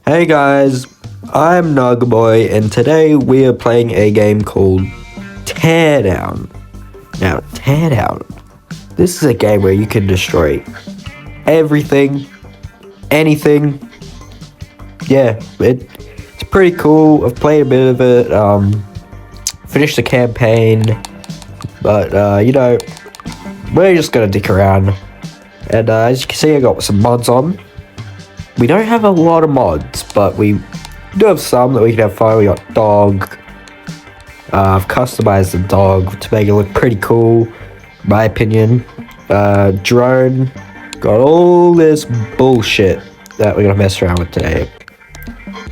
Hey guys, I'm Nugboy, and today we are playing a game called Teardown. Now, Teardown. This is a game where you can destroy everything, anything. Yeah, it's pretty cool. I've played a bit of it, finished the campaign, but you know, we're just gonna dick around. And as you can see, I got some mods on. We don't have a lot of mods, but we do have some that we can have fun. We got dog. I've customized the dog to make it look pretty cool, in my opinion. Drone. Got all this bullshit that we're gonna mess around with today.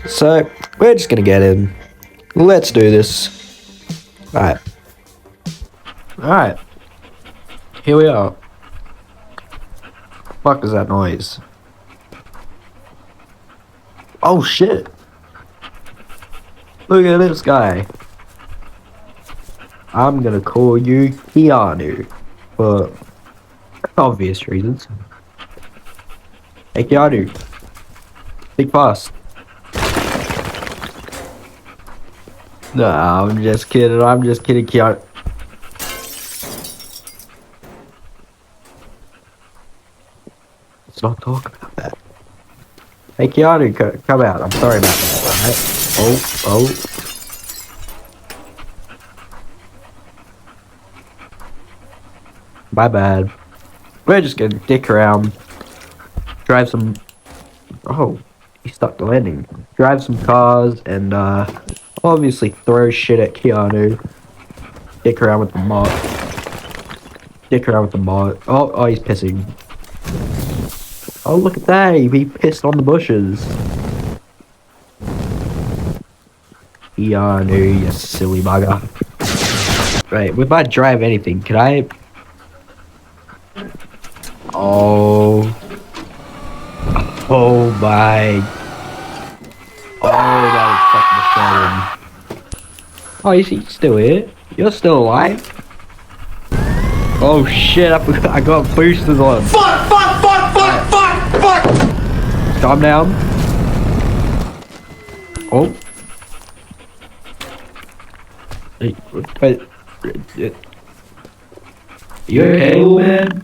So, we're just gonna get in. Let's do this. Alright. Alright. Here we are. Fuck is that noise? Oh shit! Look at this guy. I'm gonna call you Keanu for obvious reasons. Hey Keanu, think fast. No, I'm just kidding. Keanu. Let's not talk about that. Hey Keanu, come out. I'm sorry about that, alright? Oh. My bad. We're just gonna dick around. Drive some... Oh, he stuck the landing. Drive some cars and, obviously throw shit at Keanu. Dick around with the mod. Oh, he's pissing. Oh, look at that! He pissed on the bushes. Keanu, you silly bugger. Right, we might drive anything. Can I? Oh my. Oh, that was fucking disturbing. Oh, he's still here? You're still alive? Oh shit, I got boosters on. Fuck! Calm down. Oh. Hey, you okay, man?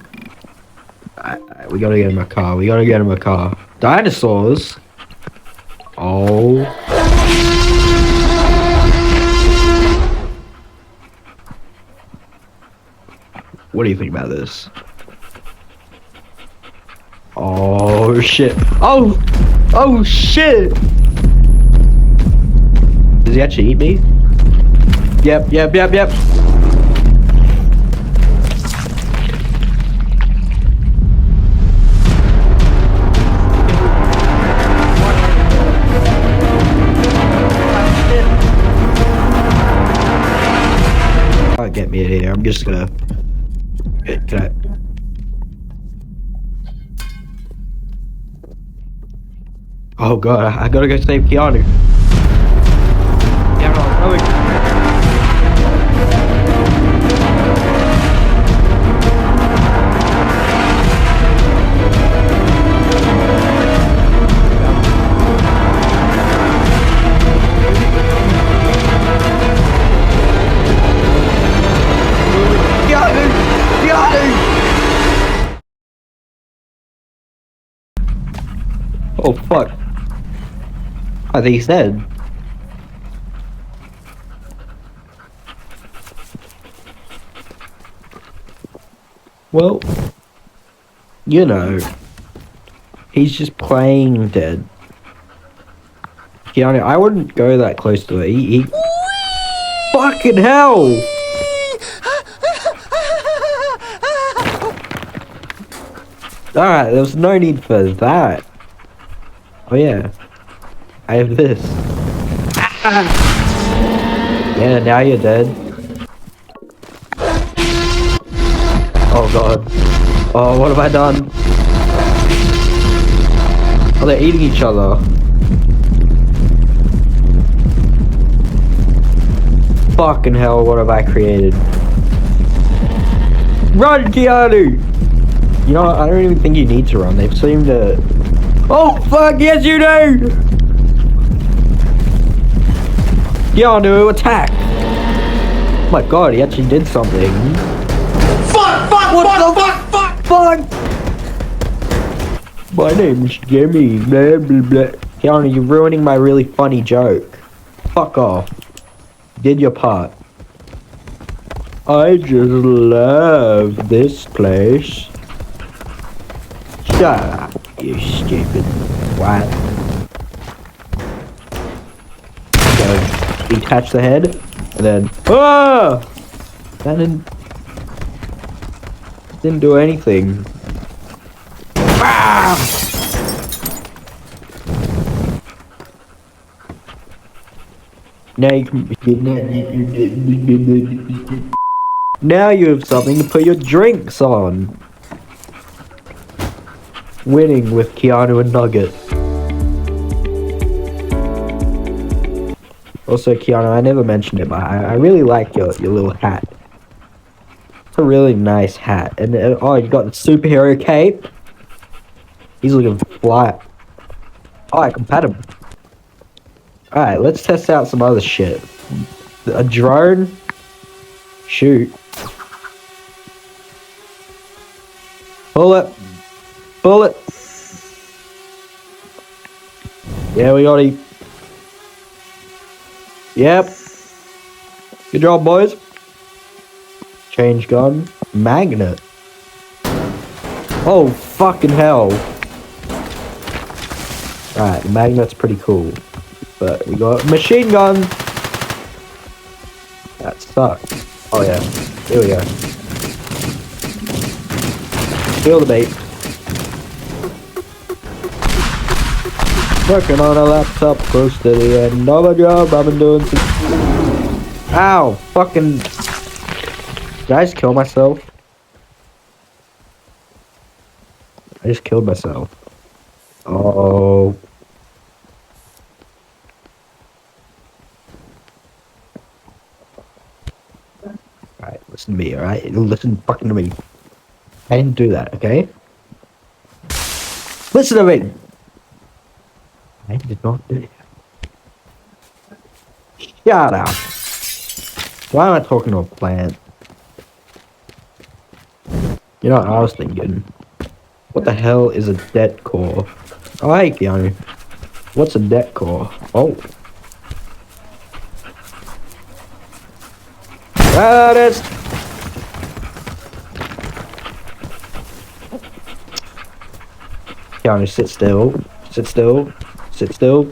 We gotta get in my car. Dinosaurs? Oh. What do you think about this? Oh shit. Oh shit. Does he actually eat me? Yep. Can't get me in here. I'm just gonna... Can I... Oh god, I gotta go save Keanu. Yeah, I'm going. Keanu! Oh fuck. I think he's dead. Well, you know, he's just playing dead. Keanu, I wouldn't go that close to it. He fucking hell! Alright, there was no need for that. Oh yeah. I have this. Yeah, now you're dead. Oh god. Oh, what have I done? Oh, they're eating each other. Fucking hell, what have I created? Run, Keanu! You know what, I don't even think you need to run. They've seemed to... Oh, fuck, yes you do! Keanu, attack! Oh my god, he actually did something. Fuck! My name's Jimmy, blah blah blah. Keanu, you're ruining my really funny joke. Fuck off. Did your part. I just love this place. Shut up, you stupid twat. So, detach the head, and then, ah! That didn't do anything. Ah! Now you can, now you have something to put your drinks on. Winning with Keanu and Nugget. Also, Keanu, I never mentioned it, but I really like your little hat. It's a really nice hat. And oh, you got the superhero cape. He's looking fly. Oh, I can pet him. Alright, let's test out some other shit. A drone? Shoot. Bullet. Bullet. Yeah, we got it. Yep. Good job, boys. Change gun. Magnet. Oh, fucking hell. Alright, the magnet's pretty cool. But we got machine gun. That sucks. Oh yeah. Here we go. Feel the bait. Working on a laptop close to the end of a job I've been doing since... Ow! Fucking... Did I just kill myself? I just killed myself. Oh... Alright, listen to me, alright? Listen fucking to me. I didn't do that, okay? Listen to me! I did not do it. Shut up! Why am I talking to a plant? You know what I was thinking? What the hell is a det core? Oh, hey, Keanu. What's a det core? Oh. That is... Keanu, sit still. Sit still. Sit still.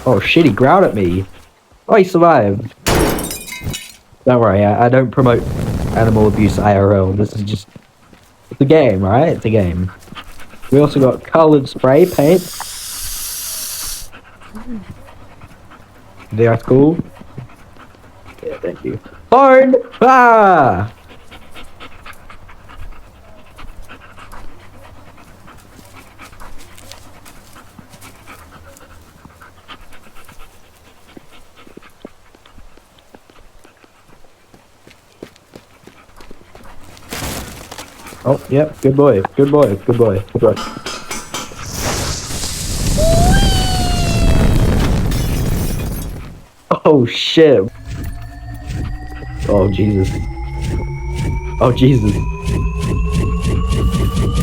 Oh shit, he growled at me. Oh, he survived. Don't worry, I don't promote animal abuse IRL. This is just... It's a game, right? It's a game. We also got colored spray paint. That's cool. Yeah, thank you. Hard! Ah! Oh, yep, good boy, good boy, good boy, good boy. Oh, shit. Oh, Jesus. Oh, Jesus.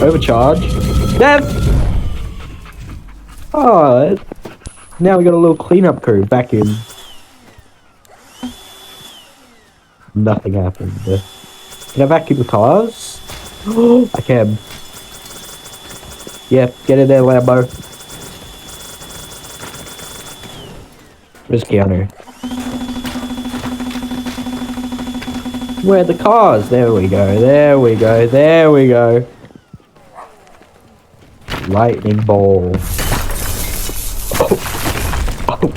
Overcharge. Death! Oh, now we got a little cleanup crew back in. Nothing happened. Can I vacuum the cars? Oh, I can. Yeah, get in there, Lambo. Where's Keanu? Where are the cars? There we go, there we go, there we go. Lightning ball. Oh.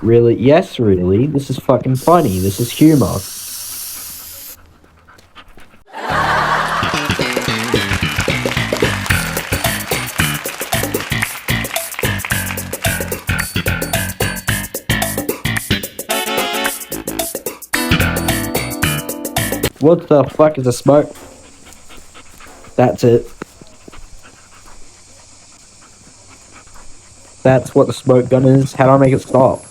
Really? Yes, really. This is fucking funny. This is humor. What the fuck is a smoke? That's it. That's what the smoke gun is. How do I make it stop?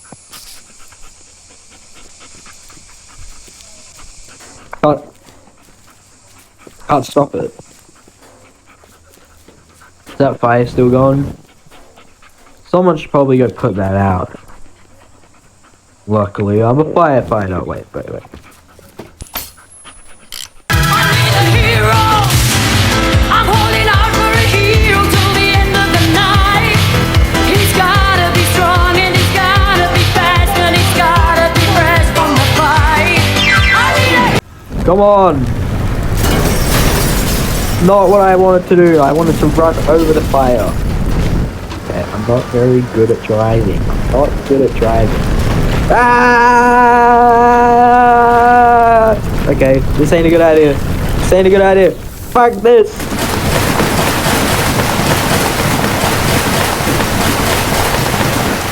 Can't stop it. Is that fire still going? Someone should probably go put that out. Luckily, I'm a firefighter. Wait. Come on! Not what I wanted to do. I wanted to run over the fire. Okay, I'm not very good at driving. Ah! Okay, this ain't a good idea. Fuck this!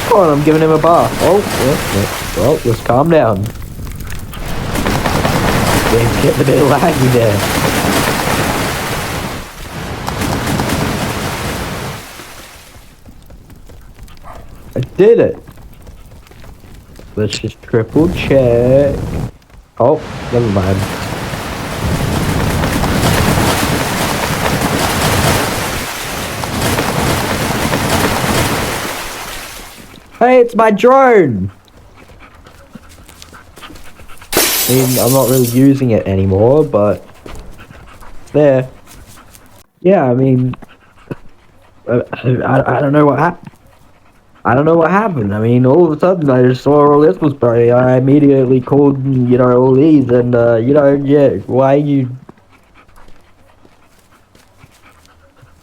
Come on, I'm giving him a bath. Oh, well, just calm down. Game's getting a bit laggy there. I did it. Let's just triple check. Oh, never mind. Hey, it's my drone! I mean, I'm not really using it anymore, but it's there. Yeah, I mean, I don't know what happened. I don't know what happened. I mean, all of a sudden, I just saw all this was burning. I immediately called, all these, and, yeah, why you...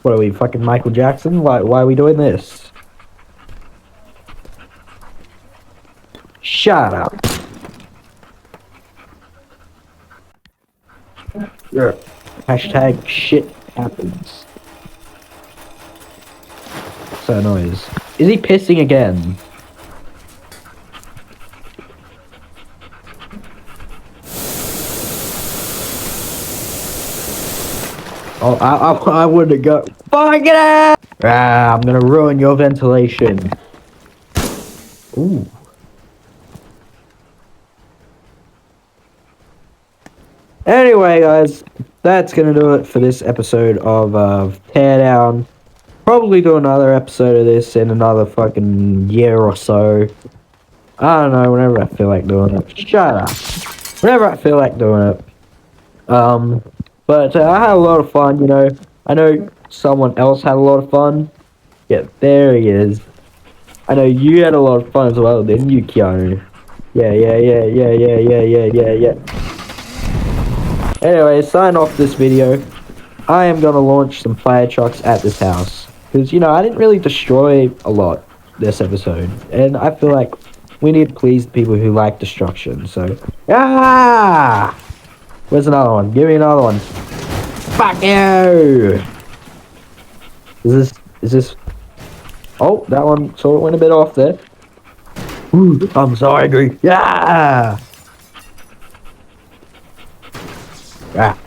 What are we, fucking Michael Jackson? Why are we doing this? Shut up. Yeah. Hashtag shit happens. What's that noise? Is he pissing again? Oh, I wouldn't go. Fuck it out! Ah, I'm gonna ruin your ventilation. Ooh. Anyway, guys, that's gonna do it for this episode of Teardown. Probably do another episode of this in another fucking year or so. I don't know, whenever I feel like doing it. Shut up. Whenever I feel like doing it. But I had a lot of fun, I know someone else had a lot of fun. Yeah, there he is. I know you had a lot of fun as well, didn't you, Keanu? Yeah. Anyway, sign off this video. I am gonna launch some fire trucks at this house. Because, I didn't really destroy a lot this episode. And I feel like we need to please the people who like destruction, so... Ah! Where's another one? Give me another one. Fuck you! Is this... Oh, that one sort of went a bit off there. Ooh, I'm so angry. Yeah! Ah.